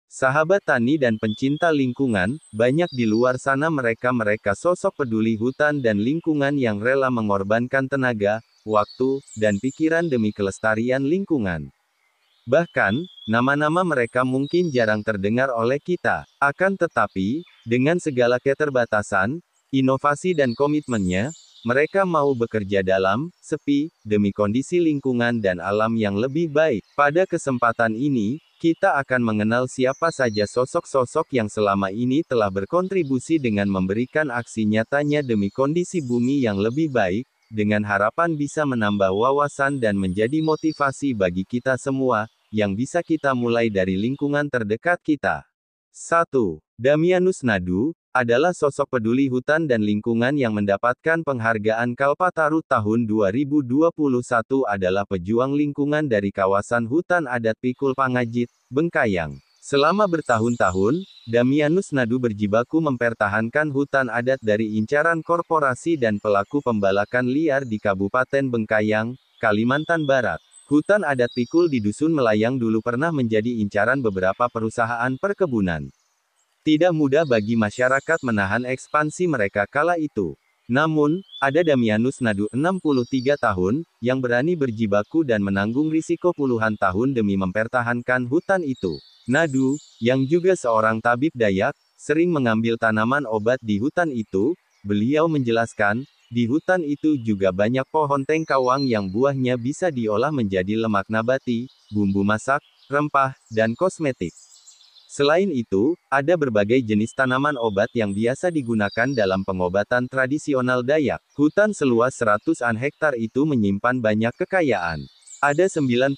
Sahabat tani dan pencinta lingkungan, banyak di luar sana mereka sosok peduli hutan dan lingkungan yang rela mengorbankan tenaga, waktu, dan pikiran demi kelestarian lingkungan. Bahkan, nama-nama mereka mungkin jarang terdengar oleh kita. Akan tetapi, dengan segala keterbatasan, inovasi dan komitmennya, mereka mau bekerja dalam, sepi, demi kondisi lingkungan dan alam yang lebih baik. Pada kesempatan ini, kita akan mengenal siapa saja sosok-sosok yang selama ini telah berkontribusi dengan memberikan aksi nyatanya demi kondisi bumi yang lebih baik, dengan harapan bisa menambah wawasan dan menjadi motivasi bagi kita semua, yang bisa kita mulai dari lingkungan terdekat kita. 1. Damianus Nadu, adalah sosok peduli hutan dan lingkungan yang mendapatkan penghargaan Kalpataru tahun 2021 adalah pejuang lingkungan dari kawasan hutan adat Pikul Pangajit, Bengkayang. Selama bertahun-tahun, Damianus Nadu berjibaku mempertahankan hutan adat dari incaran korporasi dan pelaku pembalakan liar di Kabupaten Bengkayang, Kalimantan Barat. Hutan adat Pikul di Dusun Melayang dulu pernah menjadi incaran beberapa perusahaan perkebunan. Tidak mudah bagi masyarakat menahan ekspansi mereka kala itu. Namun, ada Damianus Nadu 63 tahun, yang berani berjibaku dan menanggung risiko puluhan tahun demi mempertahankan hutan itu. Nadu, yang juga seorang tabib Dayak, sering mengambil tanaman obat di hutan itu. Beliau menjelaskan, di hutan itu juga banyak pohon tengkawang yang buahnya bisa diolah menjadi lemak nabati, bumbu masak, rempah, dan kosmetik. Selain itu, ada berbagai jenis tanaman obat yang biasa digunakan dalam pengobatan tradisional Dayak. Hutan seluas 100-an hektar itu menyimpan banyak kekayaan. Ada 99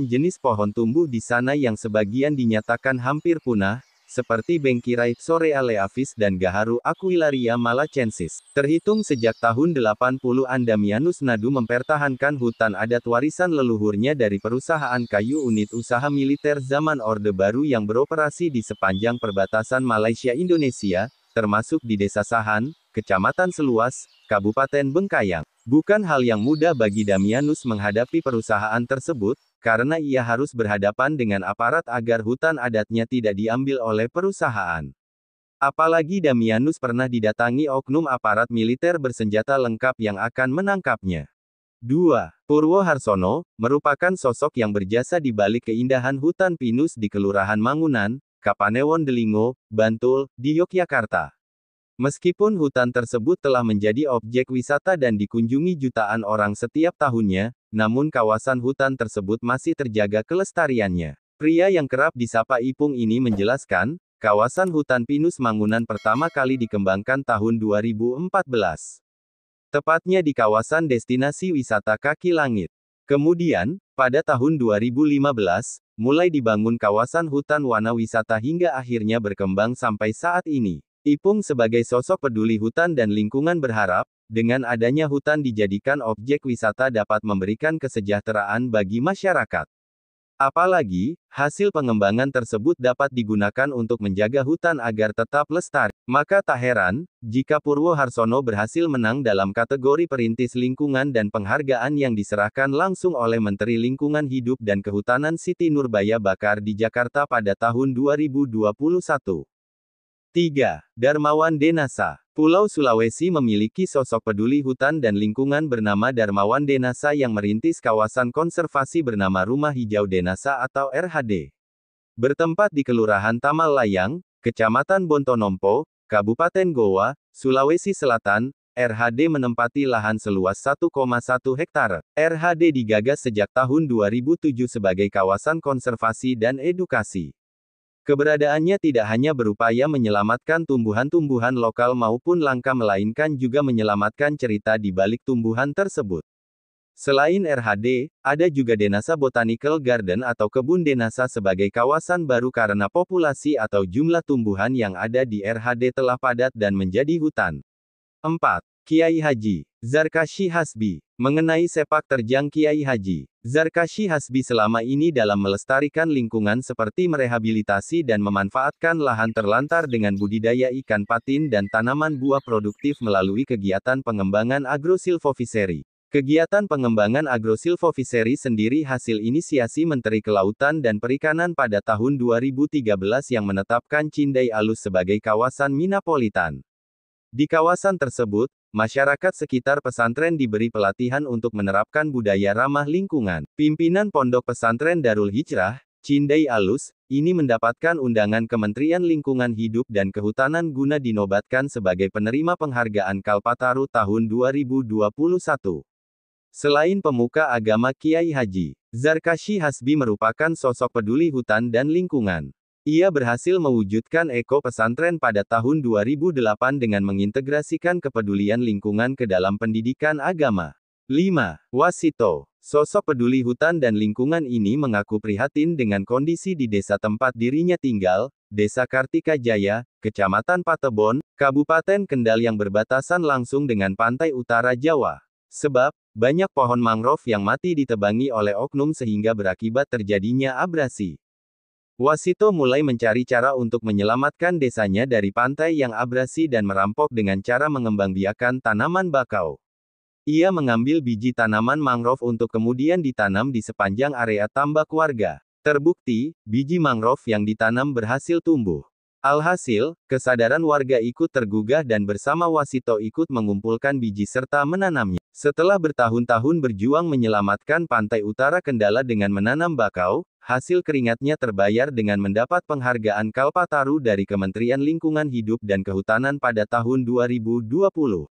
jenis pohon tumbuh di sana yang sebagian dinyatakan hampir punah, seperti Bengkirai Psorealeaphis dan Gaharu Aquilaria malacensis. Terhitung sejak tahun 80-an Damianus Nadu mempertahankan hutan adat warisan leluhurnya dari perusahaan kayu unit usaha militer zaman Orde Baru yang beroperasi di sepanjang perbatasan Malaysia-Indonesia, termasuk di Desa Sahan, Kecamatan Seluas, Kabupaten Bengkayang. Bukan hal yang mudah bagi Damianus menghadapi perusahaan tersebut, karena ia harus berhadapan dengan aparat agar hutan adatnya tidak diambil oleh perusahaan. Apalagi Damianus pernah didatangi oknum aparat militer bersenjata lengkap yang akan menangkapnya. 2. Purwo Harsono, merupakan sosok yang berjasa di balik keindahan hutan pinus di Kelurahan Mangunan, Kapanewon Delingo, Bantul, di Yogyakarta. Meskipun hutan tersebut telah menjadi objek wisata dan dikunjungi jutaan orang setiap tahunnya, namun kawasan hutan tersebut masih terjaga kelestariannya. Pria yang kerap disapa Ipung ini menjelaskan, kawasan hutan pinus Mangunan pertama kali dikembangkan tahun 2014. Tepatnya di kawasan destinasi wisata kaki langit. Kemudian, pada tahun 2015, mulai dibangun kawasan hutan wana wisata hingga akhirnya berkembang sampai saat ini. Ipung sebagai sosok peduli hutan dan lingkungan berharap, dengan adanya hutan dijadikan objek wisata dapat memberikan kesejahteraan bagi masyarakat. Apalagi, hasil pengembangan tersebut dapat digunakan untuk menjaga hutan agar tetap lestari. Maka tak heran, jika Purwo Harsono berhasil menang dalam kategori perintis lingkungan dan penghargaan yang diserahkan langsung oleh Menteri Lingkungan Hidup dan Kehutanan Siti Nurbaya Bakar di Jakarta pada tahun 2021. 3. Darmawan Denasa. Pulau Sulawesi memiliki sosok peduli hutan dan lingkungan bernama Darmawan Denasa yang merintis kawasan konservasi bernama Rumah Hijau Denasa atau RHD. Bertempat di Kelurahan Tamal Layang, Kecamatan Bontonompo, Kabupaten Goa, Sulawesi Selatan, RHD menempati lahan seluas 1,1 hektar. RHD digagas sejak tahun 2007 sebagai kawasan konservasi dan edukasi. Keberadaannya tidak hanya berupaya menyelamatkan tumbuhan-tumbuhan lokal maupun langka melainkan juga menyelamatkan cerita di balik tumbuhan tersebut. Selain RHD, ada juga Denasa Botanical Garden atau Kebun Denasa sebagai kawasan baru karena populasi atau jumlah tumbuhan yang ada di RHD telah padat dan menjadi hutan. 4. Kiai Haji Zarkashi Hasbi. Mengenai sepak terjang Kiai Haji Zarkashi Hasbi selama ini dalam melestarikan lingkungan seperti merehabilitasi dan memanfaatkan lahan terlantar dengan budidaya ikan patin dan tanaman buah produktif melalui kegiatan pengembangan agrosilvofiseri. Kegiatan pengembangan agrosilvofishery sendiri hasil inisiasi Menteri Kelautan dan Perikanan pada tahun 2013 yang menetapkan Cindai Alus sebagai kawasan minapolitan. Di kawasan tersebut, masyarakat sekitar pesantren diberi pelatihan untuk menerapkan budaya ramah lingkungan. Pimpinan Pondok Pesantren Darul Hijrah, Cindai Alus, ini mendapatkan undangan Kementerian Lingkungan Hidup dan Kehutanan guna dinobatkan sebagai penerima penghargaan Kalpataru tahun 2021. Selain pemuka agama, Kiai Haji Zarkashi Hasbi merupakan sosok peduli hutan dan lingkungan. Ia berhasil mewujudkan Eko Pesantren pada tahun 2008 dengan mengintegrasikan kepedulian lingkungan ke dalam pendidikan agama. 5. Wasito. Sosok peduli hutan dan lingkungan ini mengaku prihatin dengan kondisi di desa tempat dirinya tinggal, Desa Kartika Jaya, Kecamatan Patebon, Kabupaten Kendal yang berbatasan langsung dengan pantai utara Jawa. Sebab, banyak pohon mangrove yang mati ditebangi oleh oknum sehingga berakibat terjadinya abrasi. Wasito mulai mencari cara untuk menyelamatkan desanya dari pantai yang abrasi dan merampok dengan cara mengembangbiakan tanaman bakau. Ia mengambil biji tanaman mangrove untuk kemudian ditanam di sepanjang area tambak warga. Terbukti, biji mangrove yang ditanam berhasil tumbuh. Alhasil, kesadaran warga ikut tergugah dan bersama Wasito ikut mengumpulkan biji serta menanamnya. Setelah bertahun-tahun berjuang menyelamatkan pantai utara Kendala dengan menanam bakau, hasil keringatnya terbayar dengan mendapat penghargaan Kalpataru dari Kementerian Lingkungan Hidup dan Kehutanan pada tahun 2020. 6.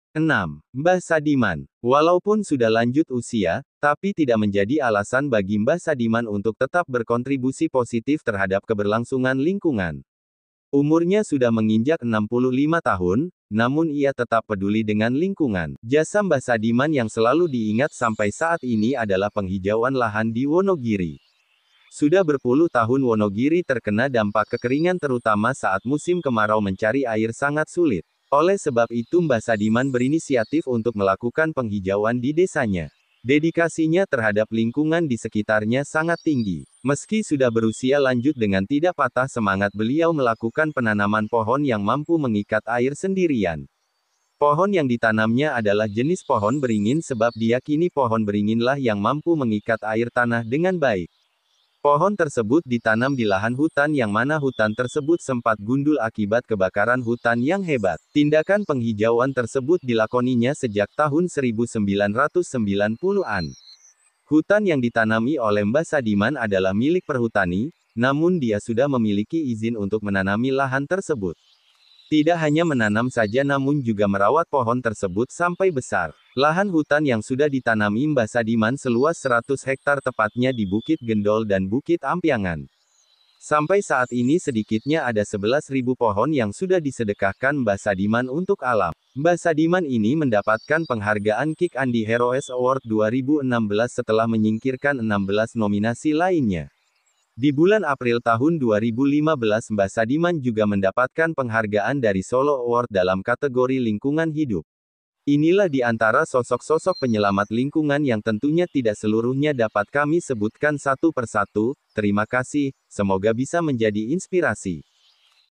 Mbah Sadiman. Walaupun sudah lanjut usia, tapi tidak menjadi alasan bagi Mbah Sadiman untuk tetap berkontribusi positif terhadap keberlangsungan lingkungan. Umurnya sudah menginjak 65 tahun, namun ia tetap peduli dengan lingkungan. Jasa Mbah Sadiman yang selalu diingat sampai saat ini adalah penghijauan lahan di Wonogiri. Sudah berpuluh tahun Wonogiri terkena dampak kekeringan terutama saat musim kemarau mencari air sangat sulit. Oleh sebab itu Mbah Sadiman berinisiatif untuk melakukan penghijauan di desanya. Dedikasinya terhadap lingkungan di sekitarnya sangat tinggi. Meski sudah berusia lanjut dengan tidak patah semangat beliau melakukan penanaman pohon yang mampu mengikat air sendirian. Pohon yang ditanamnya adalah jenis pohon beringin sebab diyakini pohon beringinlah yang mampu mengikat air tanah dengan baik. Pohon tersebut ditanam di lahan hutan yang mana hutan tersebut sempat gundul akibat kebakaran hutan yang hebat. Tindakan penghijauan tersebut dilakoninya sejak tahun 1990-an. Hutan yang ditanami oleh Mbah Sadiman adalah milik perhutani, namun dia sudah memiliki izin untuk menanami lahan tersebut. Tidak hanya menanam saja namun juga merawat pohon tersebut sampai besar. Lahan hutan yang sudah ditanami Mbah Sadiman seluas 100 hektar tepatnya di Bukit Gendol dan Bukit Ampiangan. Sampai saat ini sedikitnya ada 11.000 pohon yang sudah disedekahkan Mbah Sadiman untuk alam. Mbah Sadiman ini mendapatkan penghargaan Kick Andi Heroes Award 2016 setelah menyingkirkan 16 nominasi lainnya. Di bulan April tahun 2015 Mbah Sadiman juga mendapatkan penghargaan dari Solo Award dalam kategori lingkungan hidup. Inilah di antara sosok-sosok penyelamat lingkungan yang tentunya tidak seluruhnya dapat kami sebutkan satu persatu. Terima kasih, semoga bisa menjadi inspirasi.